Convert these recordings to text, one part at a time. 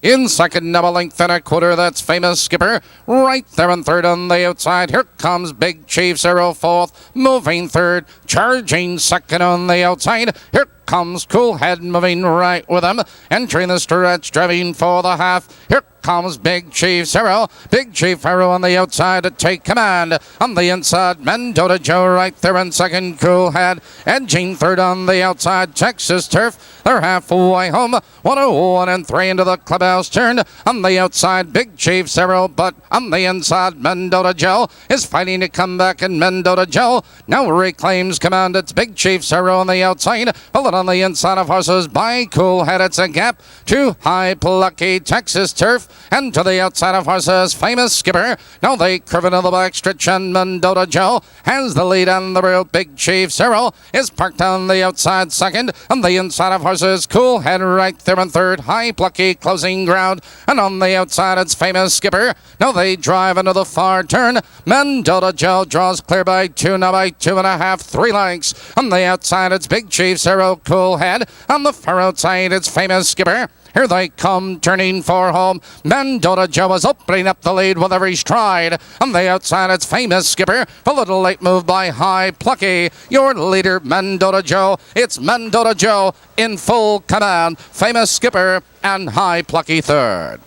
In second, double length and a quarter, that's Famous Skipper. Right there in third on the outside. Here comes Big Chief, 04th. Moving third, charging second on the outside. Here comes Cool Head moving right with him. Entering the stretch, driving for the half. Here comes Big Chief Zero. Big Chief Arrow on the outside to take command. On the inside, Mendota Joe right there in second. Cool Head edging third on the outside. Texas Turf, they're halfway home. 101 and 3 into the clubhouse turn. On the outside, Big Chief Zero, but on the inside, Mendota Joe is fighting to come back, and Mendota Joe now reclaims command. It's Big Chief Zero on the outside. Followed on the inside of horses by Cool Head. It's a gap to High Plucky Texas Turf. And to the outside of horses, Famous Skipper. Now they curve into the back stretch, and Mendota Joe has the lead on the real. Big Chief Zero is parked on the outside second. On the inside of horses, Cool Head right there in third. High Plucky closing ground. And on the outside, it's Famous Skipper. Now they drive into the far turn. Mendota Joe draws clear by two, now by 2.5, 3 lengths. On the outside, it's Big Chief Zero, Cool Head. On the far outside, it's Famous Skipper. Here they come, turning for home. Mendota Joe is opening up the lead with every stride. On the outside, it's Famous Skipper. A little late move by High Plucky. Your leader, Mendota Joe. It's Mendota Joe in full command. Famous Skipper and High Plucky third.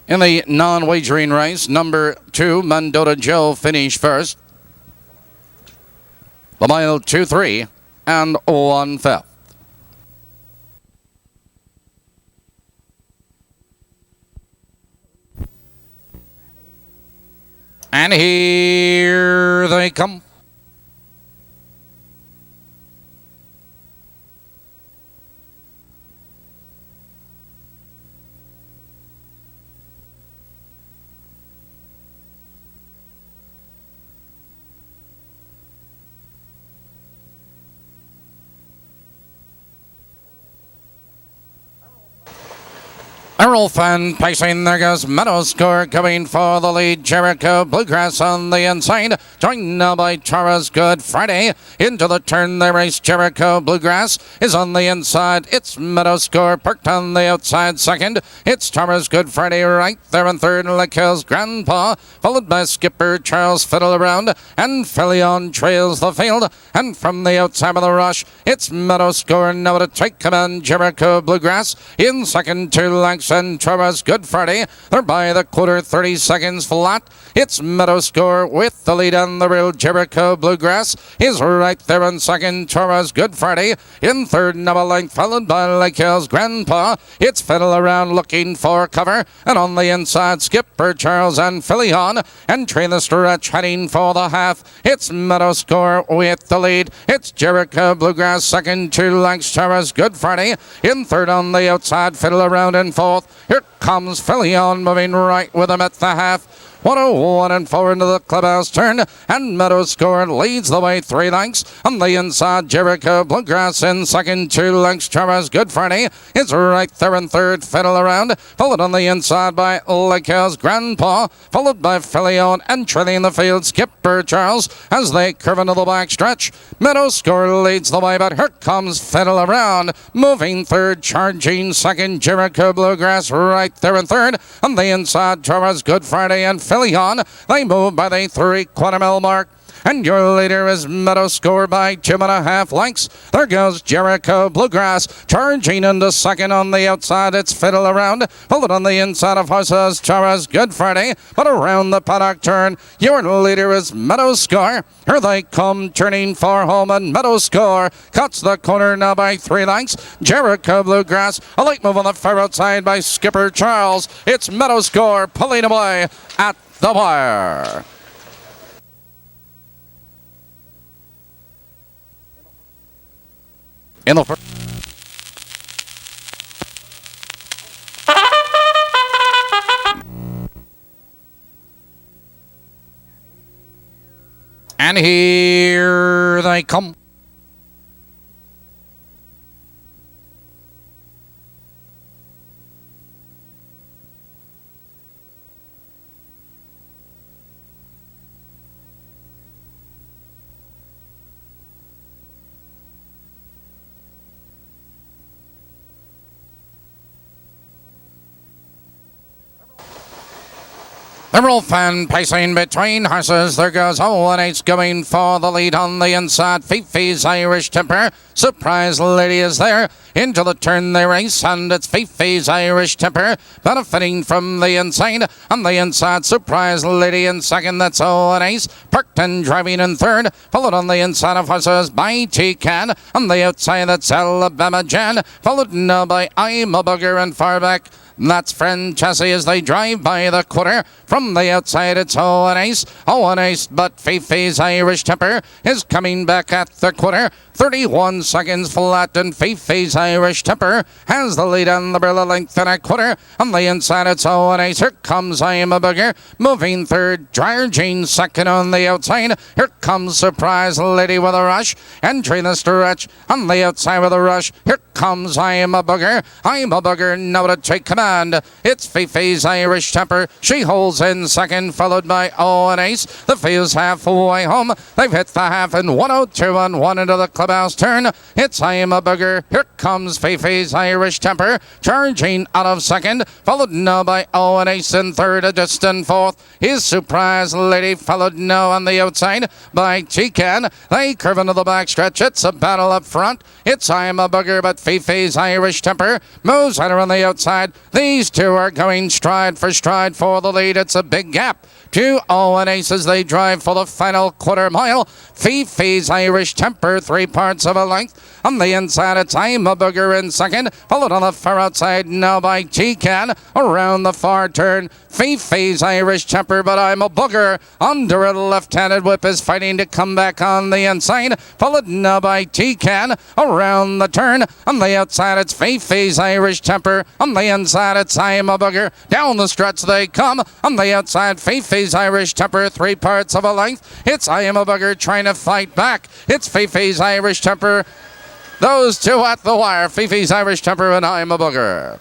In the non-wagering race, number 2, Mendota Joe finished first. The mile 2-3 and 1/5. And here they come. Errol Fan pacing, there goes Meadow Score going for the lead. Jericho Bluegrass on the inside, joined now by Tara's Good Friday. Into the turn they race. Jericho Bluegrass is on the inside. It's Meadow Score parked on the outside second. It's Tara's Good Friday right there in third. Lakell's Grandpa, followed by Skipper Charles Fiddle Around, and Filion trails the field. And from the outside of the rush, it's Meadow Score now to take command. Jericho Bluegrass in second, 2 lengths. And Tara's Good Friday, they're by the quarter, 30 seconds flat. It's Meadow Score with the lead on the real. Jericho Bluegrass is right there in second. Tara's Good Friday in third, double length, followed by Lakell's Grandpa. It's Fiddle Around looking for cover, and on the inside, Skipper Charles and Filion. Entering the stretch, heading for the half. It's Meadow Score with the lead. It's Jericho Bluegrass second, 2 lengths. Tara's Good Friday in third on the outside. Fiddle Around in fourth. Here comes Filion moving right with him at the half. 101 and 4 into the clubhouse turn, and Meadow Score leads the way 3 lengths. On the inside, Jericho Bluegrass in second, 2 lengths. Tara's Good Friday is right there in third. Fiddle Around, followed on the inside by Lakell's Grandpa, followed by Filion, and trailing the field, Skipper Charles as they curve into the back stretch. Meadow Score leads the way, but here comes Fiddle Around, moving third, charging second. Jericho Bluegrass right there in third. On the inside, Tara's Good Friday and Filion. They move by the 3/4 mile mark. And your leader is Meadow Score by 2.5 lengths. There goes Jericho Bluegrass, charging into second. On the outside, it's Fiddle Around. Followed on the inside of horses, Tara's Good Friday. But around the paddock turn, your leader is Meadow Score. Here they come, turning for home, and Meadow Score cuts the corner now by 3 lengths. Jericho Bluegrass, a late move on the far outside by Skipper Charles. It's Meadow Score pulling away at the wire. In the first. And here they come. Liberal fan pacing between horses. There goes Owen Ace going for the lead on the inside. Fifi's Irish Temper. Surprise Lady is there. Into the turn they race, and it's Fifi's Irish Temper benefiting from the inside. On the inside, Surprise Lady in second. That's Owen Ace. Parked and driving in third. Followed on the inside of horses by T-Can. On the outside, that's Alabama Jan. Followed now by I'm a Bugger and far back. That's Friend Chassis as they drive by the quarter. From the outside, it's Owen Ace. Owen Ace, but Fifi's Irish Temper is coming back at the quarter. 31 seconds flat, and Fifi's Irish Temper has the lead on the barrel length and a quarter. On the inside, it's Owen Ace. Here comes I'm a Bugger. Moving third, Dryer Jean second on the outside. Here comes Surprise Lady with a rush. Entering the stretch on the outside with a rush. Here comes I'm a Bugger. I'm a Bugger now to take command. It's Fifi's Irish Temper. She holds in second, followed by Owen Ace. The field's halfway home. They've hit the half in 102 and 1 into the clubhouse turn. It's I'm a Bugger. Here comes Fifi's Irish Temper. Charging out of second, followed now by Owen Ace in third. A distant fourth is Surprise Lady, followed now on the outside by T-Can. They curve into the backstretch. It's a battle up front. It's I'm a Bugger, but Fifi's Irish Temper moves right around the outside. These two are going stride for the lead. It's a big gap to Owen Ace as they drive for the final quarter mile. Fifi's Irish Temper, 3 parts of a length. On the inside, it's I'm a Bugger in second, followed on the far outside now by T-Can. Around the far turn, Fifi's Irish Temper, but I'm a Bugger under a left-handed whip is fighting to come back on the inside, followed now by T-Can. Around the turn, on the outside, it's Fifi's Irish Temper. On the inside, it's I'm a Bugger. Down the stretch they come. On the outside, Fifi's Irish Temper, 3 parts of a length. It's I'm a Bugger trying to fight back. It's Fifi's Irish Temper. Those two at the wire, Fifi's Irish Temper and I'm a Bugger.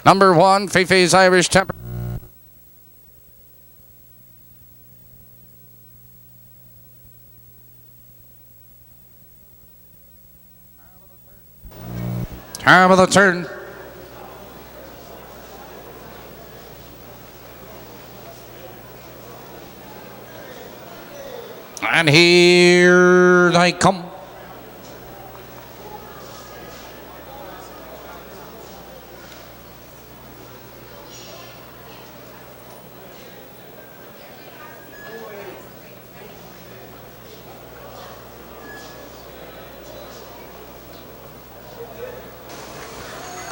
Number 1, Fifi's Irish Temper. Time of the turn. And here they come.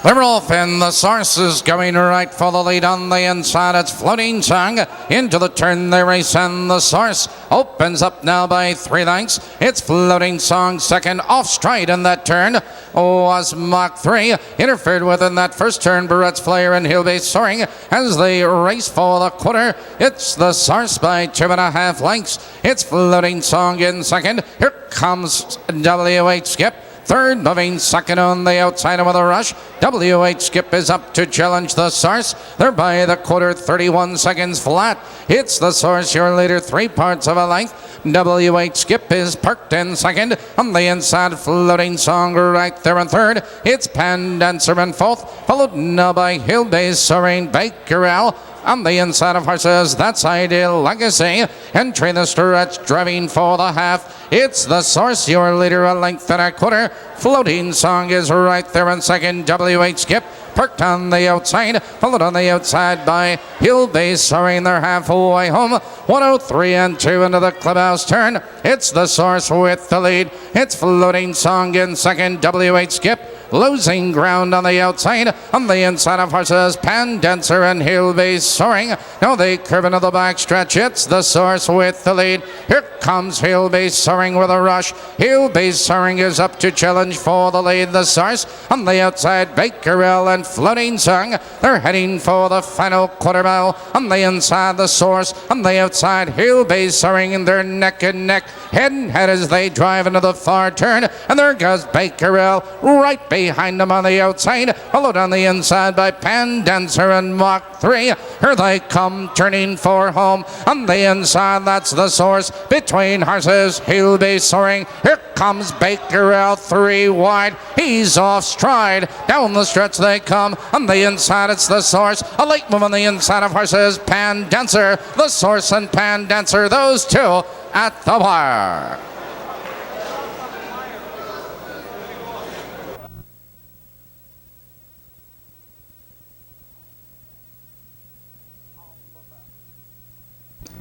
They're off, and the source is going right for the lead on the inside. It's Floating Song into the turn they race, and the source opens up now by 3 lengths. It's Floating Song second, off stride in that turn. Was Mach 3 interfered with in that first turn. Barrett's Flyer and He'll Be Soaring as they race for the quarter. It's the source by 2.5 lengths. It's Floating Song in second. Here comes WH Skip. Third, moving second on the outside with a rush. WH Skip is up to challenge the source. They're by the quarter, 31 seconds flat. It's the source, your leader, 3 parts of a length. WH Skip is parked in second. On the inside, Floating Song right there in third. It's Pan Dancer in fourth, followed now by He'll Be Soaring, Baker Al. On the inside of horses, that's Ideal Legacy. Entering the stretch, driving for the half. It's the source, your leader, a length and a quarter. Floating Song is right there in second. WH Skip parked on the outside, followed on the outside by He'll Be Soaring. They're halfway home. 103 and 2 into the clubhouse turn. It's the source with the lead. It's Floating Song in second. WH Skip losing ground on the outside. On the inside of horses, Pan Dancer and He'll Be Soaring. Now they curve into the back stretch. It's the source with the lead. Here comes He'll Be Soaring with a rush. He'll Be Soaring is up to challenge for the lead. The source on the outside, Bakerell and Floating Song. They're heading for the final quarter mile. On the inside, the source. On the outside, He'll Be Soaring, and they're neck and neck, head and head as they drive into the far turn. And there goes Bakerell right behind behind them on the outside, followed on the inside by Pan Dancer and Mach 3. Here they come, turning for home. On the inside, that's the source. Between horses, he'll be soaring. Here comes Baker out 3 wide. He's off stride. Down the stretch they come. On the inside, it's the source. A late move on the inside of horses, Pan Dancer. The source and Pan Dancer, those two at the wire.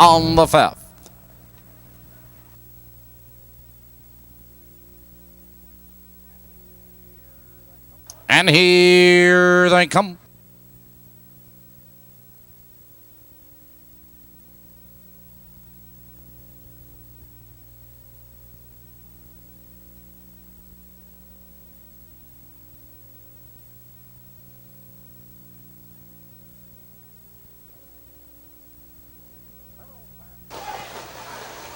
On the fifth. And here they come.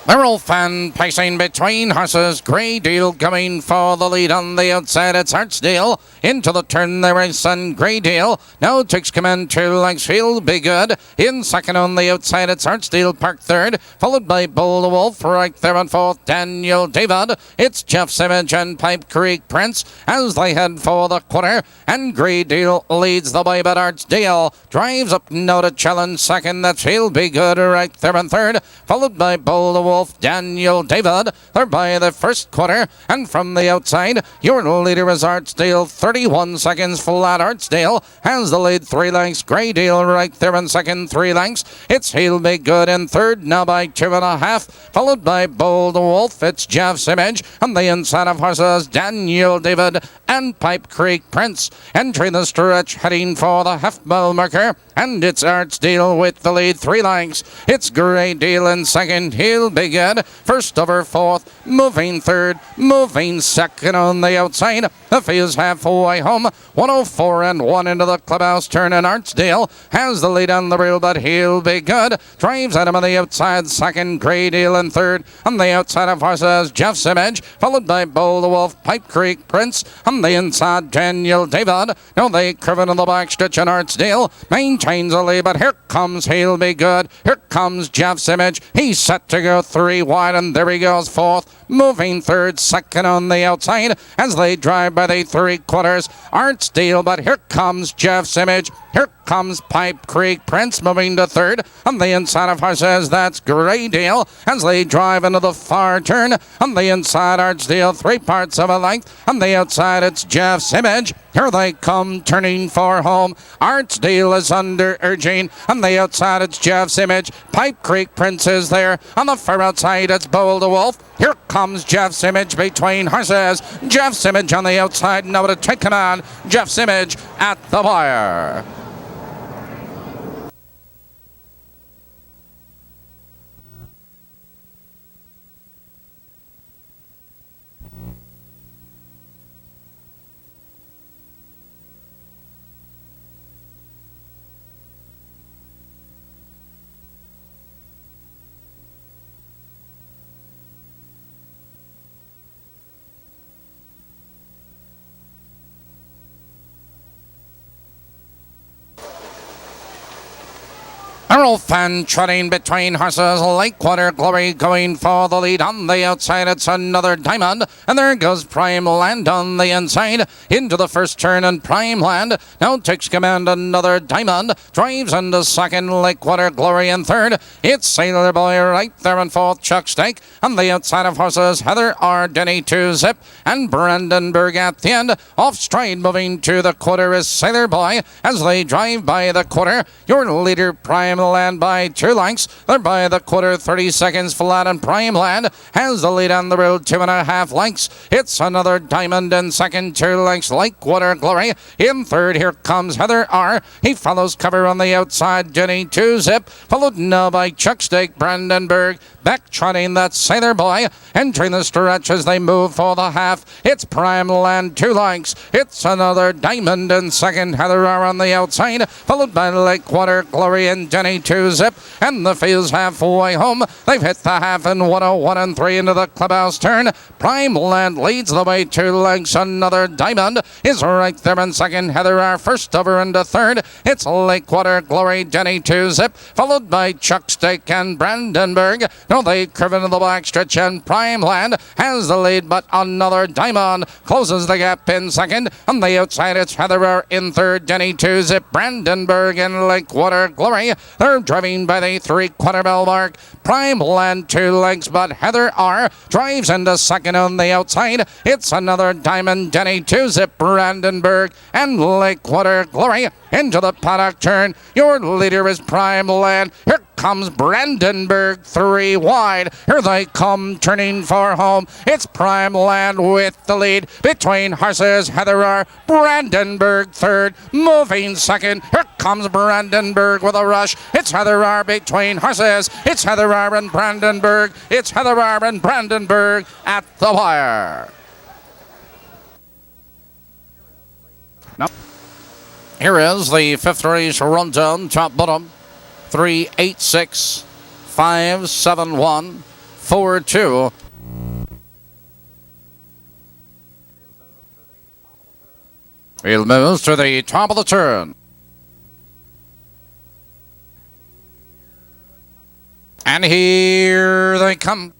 Merrill Fan pacing between horses. Grey Deal coming for the lead on the outside. It's Archdale. Into the turn there is Grey Deal. Now takes command 2 lengths. He'll be good. In second on the outside, it's Archdale Park third. Followed by Bull the Wolf. Right there on fourth, Daniel David. It's Jeff's Image and Pipe Creek Prince as they head for the quarter. And Grey Deal leads the way, but Archdale drives up now to challenge second. That's He'll be good right there on third. Followed by Bull the Wolf. Daniel David. They're by the first quarter, and from the outside, your leader is Archdale. 31 seconds flat. Archdale has the lead 3 lengths. Grey Deal right there in second, 3 lengths. It's He'll Be Good in third, now by 2.5, followed by Bold Wolf. It's Jeff's Image on the inside of horses, Daniel David and Pipe Creek Prince. Entering the stretch, heading for the half-mile marker, and it's Archdale with the lead 3 lengths. It's Grey Deal in second. He'll Be Good first over fourth, moving third, moving second on the outside. The field's halfway home, 104 and 1 into the clubhouse turn, and Archdale has the lead on the rail, but He'll Be Good drives at him on the outside second. Grey Deal in third. On the outside of horses, Jeff's Image, followed by Bold Wolf, Pipe Creek Prince. On the inside, Daniel David. Now they curve into the back stretch, and Archdale maintains the lead, but here comes He'll Be Good. Here comes Jeff's Image. He's set to go 3 wide, and there he goes fourth, moving third, second on the outside as they drive by the 3/4. Archdale, but here comes Jeff's Image. Here comes Pipe Creek Prince moving to third. On the inside of horses, that's Grey Deal as they drive into the far turn. On the inside, Archdale 3 parts of a length. On the outside, it's Jeff's Image. Here they come, turning for home. Archdale is under urging. On the outside, it's Jeff's Image. Pipe Creek Prince is there. On the far outside, it's Bold Wolf. Here comes Jeff's Image between horses. Jeff's Image on the outside, now to take command. Jeff's Image at the wire. Merrill Fan trotting between horses. Lakewater Glory going for the lead. On the outside, it's another Diamond. And there goes Prime Land on the inside. Into the first turn, and Prime Land now takes command. Another Diamond drives into second. Lakewater Glory in third. It's Sailor Boy right there in fourth. Chuck Stake. On the outside of horses, Heather R. Denny 2 Zip. And Brandenburg at the end. Off stride moving to the quarter is Sailor Boy as they drive by the quarter. Your leader, Prime Land, by 2 lengths. They're by the quarter, 30 seconds flat, and Prime Land has the lead on the road, 2.5 lengths. It's another Diamond in second, 2 lengths. Lakewater Glory in third. Here comes Heather R. He follows cover on the outside, Jenny 2 Zip, followed now by Chuck Stake, Brandenburg. Back trotting, that Sailor Boy. Entering the stretch as they move for the half. It's Prime Land, 2 lengths. It's another Diamond in second. Heather R on the outside, followed by Lakewater Glory and Jenny Jenny 2-zip, and the field's halfway home. They've hit the half and 101 and 3 into the clubhouse turn. Prime Land leads the way 2 lengths. Another Diamond is right there in second. Heather are first over into third. It's Lakewater Glory, Jenny 2-zip, followed by Chuck Steak and Brandenburg. Now they curve into the back stretch, and Prime Land has the lead, but another Diamond closes the gap in second. On the outside, it's Heather in third, Jenny 2-zip, Brandenburg, and Lakewater Glory. They're driving by the 3/4 mile mark. Prime Land 2 lengths, but Heather R drives into second on the outside. It's another Diamond, Jenny 2-zip, Brandenburg, and Lakewater Glory into the paddock turn. Your leader is Prime Land. Here comes Brandenburg 3 wide. Here they come turning for home. It's Prime Land with the lead between horses. Heather R, Brandenburg third, moving second. Here comes Brandenburg with a rush. It's Heather R between horses. It's Heather R and Brandenburg. It's Heather R and Brandenburg at the wire. Here is the fifth race rundown, top bottom. 3, 8, 6, 5, 7, 1, 4, 2. He'll move to the top of the turn. And here they come.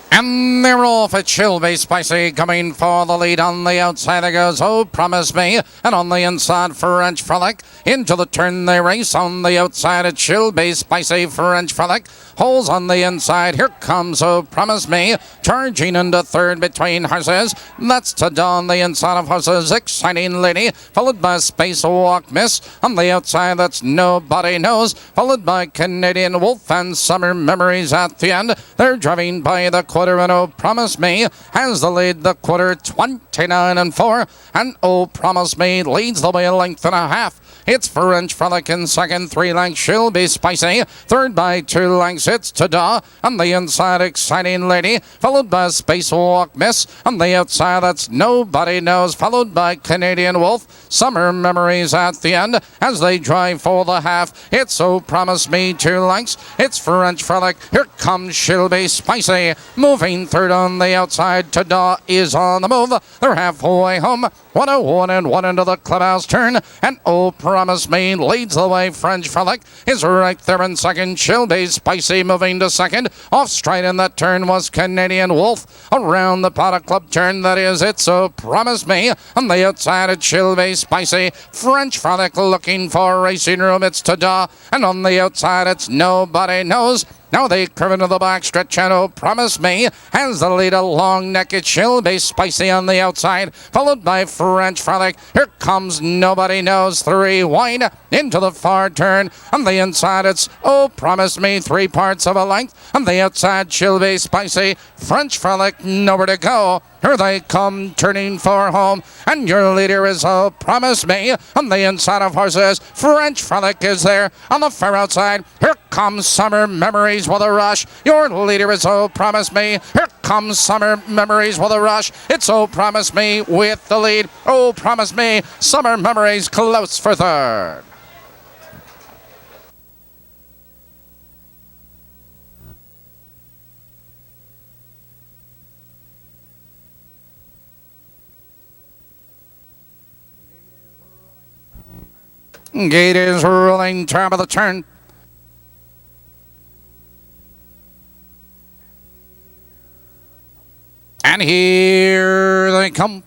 And they're off at Shelby Spicy, coming for the lead. On the outside there goes Oh Promise Me, and on the inside French Frolic. Into the turn they race. On the outside at Shelby Spicy, French Frolic. Holes on the inside. Here comes Oh Promise Me, charging into third between horses. That's to Dawn, the inside of horses. Exciting Lady, followed by Spacewalk Miss. On the outside, that's Nobody Knows, followed by Canadian Wolf and Summer Memories at the end. They're driving by the quarter, and Oh Promise Me has the lead. The quarter 29 and 4, and Oh Promise Me leads the way a length and a half. It's French Frolic in second, 3 lengths. She'll be Spicy. Third by 2 lengths. It's Tada. On the inside, Exciting Lady, followed by Spacewalk Miss. On the outside, that's Nobody Knows, followed by Canadian Wolf. Summer Memories at the end as they drive for the half. It's Oh Promise Me, 2 lengths. It's French Frolic. Here comes She'll Be Spicy. Moving third on the outside. Tada is on the move. They're halfway home. 101 and 1 into the clubhouse turn. And Oh Promise Me leads the way. French Frolic is right there in second. She'll Be Spicy moving to second. Off straight in that turn was Canadian Wolf. Around the paddock club turn, that is, it's Oh Promise Me. On the outside, it's She'll Be Spicy. French Frolic looking for racing room. It's Tada. And on the outside, it's Nobody Knows. Now they curve into the back stretch, and Oh Promise Me has the lead. A long neck. It She'll Be Spicy on the outside, followed by French Frolic. Here comes Nobody Knows, 3 wide into the far turn. On the inside, it's Oh Promise Me, 3 parts of a length. On the outside, She'll Be Spicy. French Frolic, nowhere to go. Here they come, turning for home, and your leader is Oh Promise Me. On the inside of horses, French Frolic is there. On the far outside, here comes Summer Memories with a rush. Your leader is Oh Promise Me. Here comes Summer Memories with a rush. It's Oh Promise Me with the lead. Oh Promise Me, Summer Memories close for third. Gate is rolling, top of the turn. And here they come.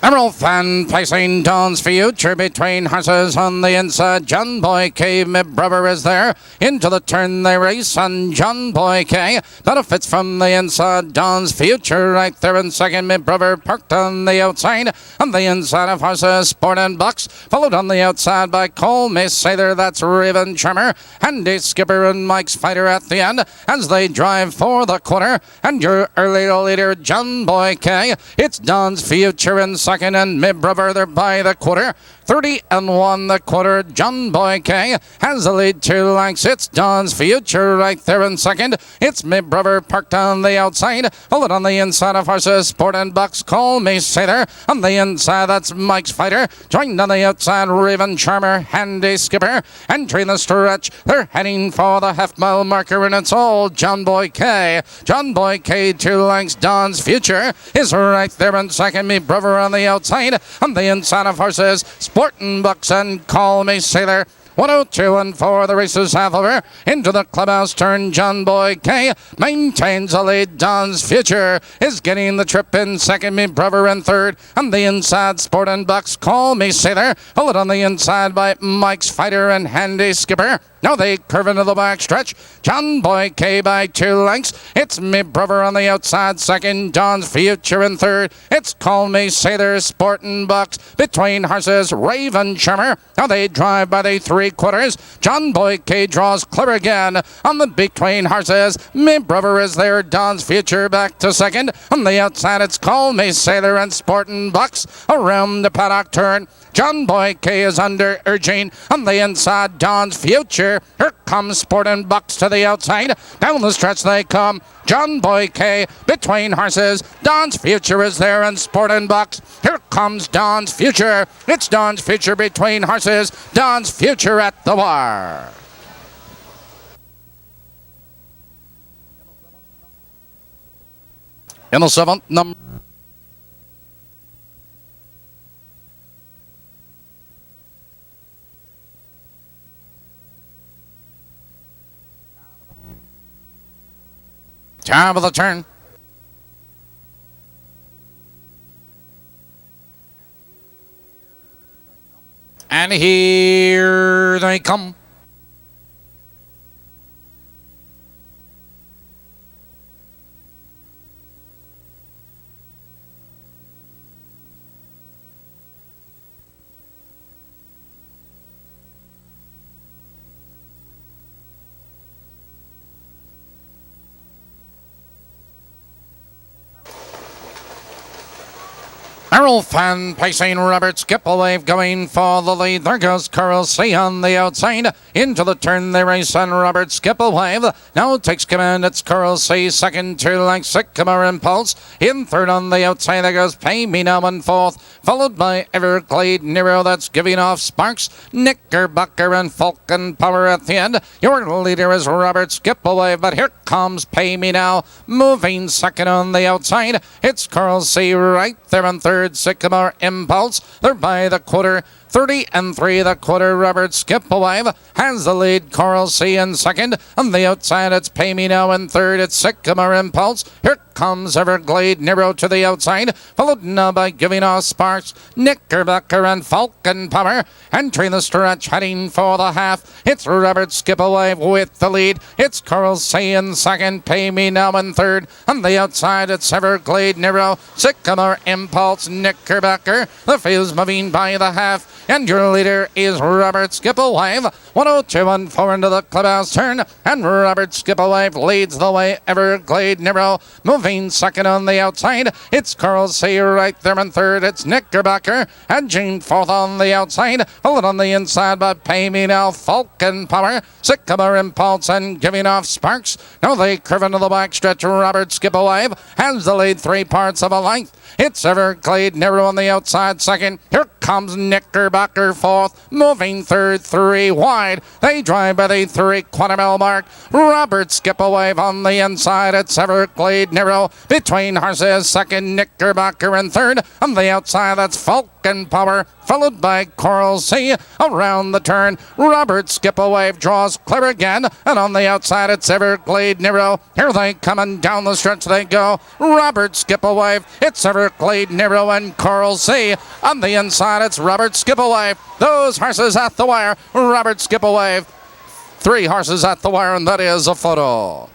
Emerald Fan placing Dawn's Future between horses on the inside. John Boy K, my brother, is there. Into the turn they race, and John Boy K benefits from the inside. Dawn's Future right there in second. My brother parked on the outside. On the inside of horses, Sport and Bucks, followed on the outside by Cole Miss Sather. That's Raven Charmer. Handy Skipper and Mike's Fighter at the end as they drive for the quarter. And your early leader, John Boy K. It's Dawn's Future in second, and my brother there by the quarter. 30-1 the quarter. John Boy K has the lead 2 lengths. It's Dawn's Future right there in second. It's my brother parked on the outside. Followed on the inside of horses, Sport and Bucks. Call me Sather. On the inside, that's Mike's Fighter. Joined on the outside, Raven Charmer, Handy Skipper. Entering the stretch, they're heading for the half-mile marker, and it's all John Boy K. John Boy K, 2 lengths. Dawn's Future is right there in second. Me brother on the outside. On the inside of horses, Sport and Bucks and Call Me Sailor. 102 and 4, the race is half over. Into the clubhouse turn, John Boy K maintains the lead. Dawn's Future is getting the trip in second. Me brother in third. On the inside, Sport and Bucks, Call Me Sailor. Followed on the inside by Mike's Fighter and Handy Skipper. Now they curve into the back stretch. John Boy K by 2 lengths. It's me brother on the outside second. Dawn's Future in third. It's Call Me Sather, Sport and Bucks. Between horses, Raven Charmer. Now they drive by the 3/4. John Boy K draws clear again. On the between horses, me brother is there. Dawn's Future back to second. On the outside, it's Call Me Sather and Sport and Bucks. Around the paddock turn, John Boy K is under urging. On the inside, Dawn's Future. Here comes Sport and Bucks to the outside. Down the stretch they come. John Boy K between horses. Dawn's Future is there and Sport and Bucks. Here comes Dawn's Future. It's Dawn's Future between horses. Dawn's Future at the wire. In the 7th, number top of the turn. And here they come. Errol Fan pacing Robert Skipplewave going for the lead. There goes Coral C on the outside. Into the turn they race on Robert Skipplewave. Now takes command. It's Coral C. Second, 2 lengths. Sycamore Impulse. In third on the outside there goes Pay Me Now in fourth. Followed by Everglade Nero. That's giving off Sparks. Knickerbocker and Falcon Power at the end. Your leader is Robert Skipplewave. But here comes Pay Me Now. Moving second on the outside. It's Coral C right there in third. Sycamore Impulse. They're by the quarter. 30-3 the quarter. Robert Skipplewave has the lead. Coral C in second. On the outside, it's Pay Me Now in third. It's Sycamore Impulse. Here comes Everglade Nero to the outside. Followed now by Giving Off Sparks, Knickerbocker and Falcon Power. Entering the stretch, heading for the half. It's Robert Skipplewave with the lead. It's Coral C in second. Pay Me Now in third. On the outside, it's Everglade Nero, Sycamore Impulse, Knickerbocker. The field's moving by the half. And your leader is Robert Skipplewave. 102 and 4 into the clubhouse turn. And Robert Skipplewave leads the way. Everglade Nero moving second on the outside. It's Coral C right there in third. It's Knickerbocker. And Jean fourth on the outside. Followed on the inside by Pay Me Now, Falcon Power, Sycamore Impulse, and Giving Off Sparks. Now they curve into the back stretch. Robert Skipplewave has the lead 3 parts of a length. It's Everglade Nero on the outside second. Here comes Knickerbocker fourth, moving third, 3 wide. They drive by the 3/4 mark. Robert Skipawave on the inside. It's Everglade Nero between horses. Second, Knickerbocker in third. On the outside, that's Falcon Power, followed by Coral Sea. Around the turn, Robert Skipawave draws clear again. And on the outside, it's Everglade Nero. Here they come, and down the stretch they go. Robert Skipawave, it's Everglade Nero and Coral Sea. On the inside, it's Robert Skipawave. Those horses at the wire. Robert Skipawave. 3 horses at the wire, and that is a photo.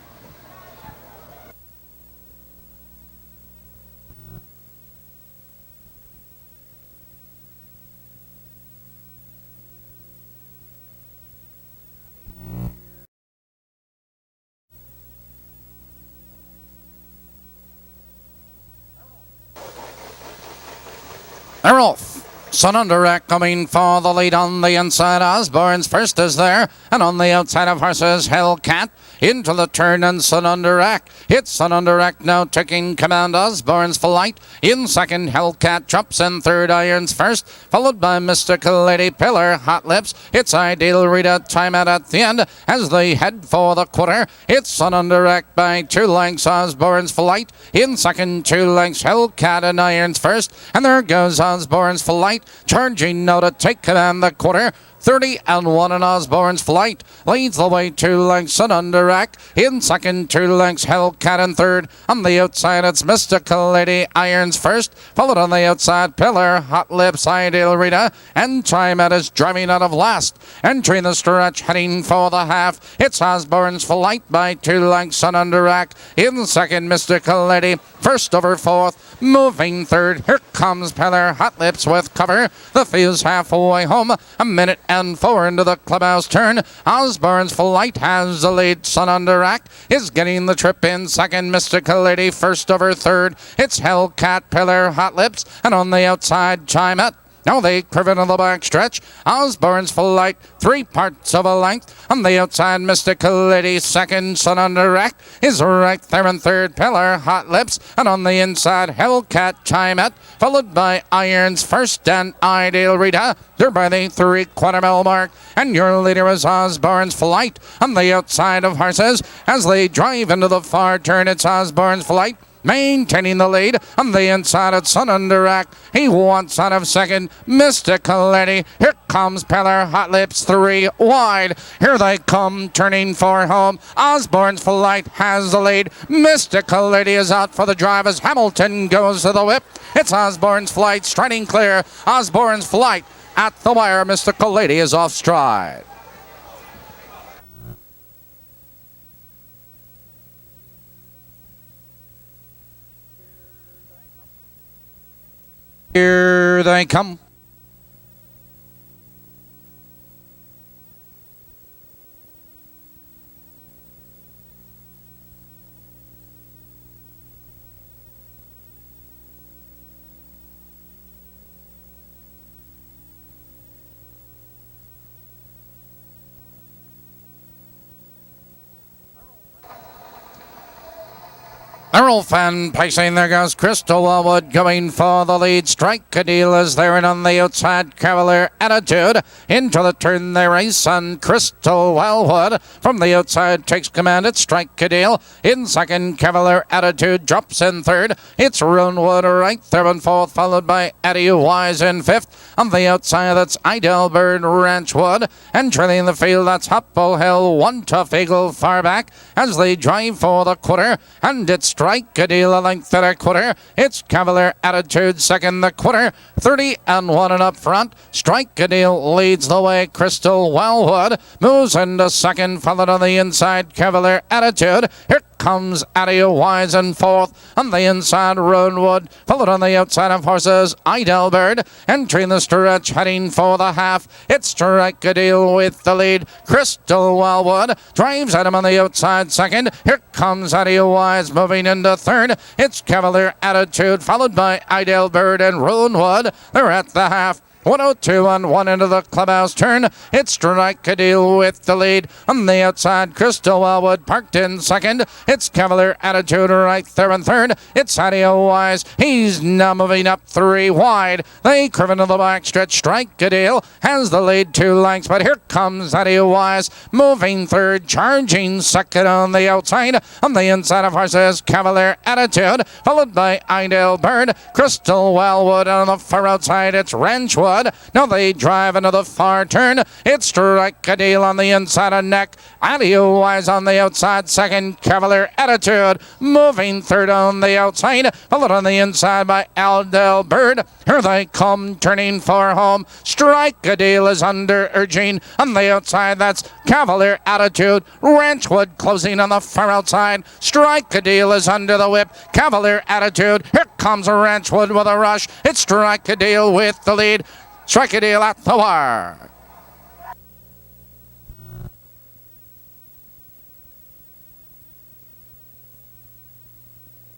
They're off. Sun Under Rack coming for the lead on the inside. Osborne's first is there. And on the outside of horses, Hellcat. Into the turn and Sun Under Rack. It's Sun Under Rack now taking command. Osborne's Flight. In second, Hellcat jumps in third. Irons first. Followed by Mystical Lady Pillar. Hot Lips. It's Ideal Rita. Time out at the end as they head for the quarter. It's Sun Under Rack by 2 lengths. Osborne's Flight. In second, 2 lengths. Hellcat and Irons first. And there goes Osborne's Flight. Charging now to take command the quarter. 30-1 in Osborne's Flight. Leads the way 2 lengths Sun Under Rack. In second, 2 lengths Hellcat in third. On the outside, it's Mystical Lady Irons first. Followed on the outside, Pillar, Hot Lips, Ideal Rita. And Time Out is driving out of last. Entering the stretch, heading for the half. It's Osborne's Flight by 2 lengths Sun Under Rack. In second, Mystical Lady. First over fourth. Moving third. Here comes Pillar, Hot Lips with cover. The field's halfway home. A minute and 4 into the clubhouse turn. Osborne's Flight has the lead. Sun Under Rack is getting the trip in second. Mystical Lady first over third. It's Hellcat, Pillar, Hot Lips, and on the outside, Chime It. Now they curve into the back stretch. Osborne's Flight, 3 parts of a length. On the outside, Mystical Lady second. Sun Under Rack is right there in third. Pillar, Hot Lips, and on the inside, Hellcat, Chime It, followed by Irons first and Ideal Rita. They're by the 3/4 mark, and your leader is Osborne's Flight. On the outside of horses, as they drive into the far turn, it's Osborne's Flight. Maintaining the lead on the inside at Sun Under Rack. He wants out of second. Mystical Lady. Here comes Pillar, Hot Lips, 3 wide. Here they come, turning for home. Osborne's Flight has the lead. Mystical Lady is out for the drive as Hamilton goes to the whip. It's Osborne's Flight striding clear. Osborne's Flight at the wire. Mystical Lady is off stride. Here they come. Earl Fan pacing. There goes Crystal Wellwood going for the lead. Strike a Deal is there, and on the outside, Cavalier Attitude. Into the turn they race, and Crystal Wellwood from the outside takes command. It's Strike a Deal. In second, Cavalier Attitude drops in third. It's Runwood right there in fourth, followed by Eddie Wise in fifth. On the outside, that's Idelbird Ranchwood. And trailing the field, that's Hopple Hill, One Tough Eagle far back as they drive for the quarter. And it's Strike a Deal a length at a quarter. It's Cavalier Attitude second the quarter. 30-1 and up front. Strike a Deal leads the way. Crystal Wellwood moves into second, followed on the inside, Cavalier Attitude. Here comes Eddie Wise in fourth. On the inside, Runwood, followed on the outside of horses, Idelbird. Entering the stretch, heading for the half. It's Strike a Deal with the lead. Crystal Wellwood drives at him on the outside second. Here comes Eddie Wise moving into third. It's Cavalier Attitude, followed by Idelbird and Runwood. They're at the half. 102 on one into the clubhouse turn. It's Strike a Deal with the lead. On the outside, Crystal Wellwood parked in second. It's Cavalier Attitude right there in third. It's Adio Wise. He's now moving up 3 wide. They curve into the back stretch. Strike a Deal has the lead 2 lengths, but here comes Adio Wise moving third, charging second on the outside. On the inside of horses, Cavalier Attitude, followed by Ideal Bird. Crystal Wellwood on the far outside. It's Ranchwood. Now they drive into the far turn. It's Strike a Deal on the inside of neck. Adio Wise on the outside second. Cavalier Attitude moving third on the outside. Followed on the inside by Aldel Bird. Here they come turning for home. Strike a Deal is under urging. On the outside, that's Cavalier Attitude. Ranchwood closing on the far outside. Strike a Deal is under the whip. Cavalier Attitude. Here comes Ranchwood with a rush. It's Strike a Deal with the lead. Strike a Deal at the wire.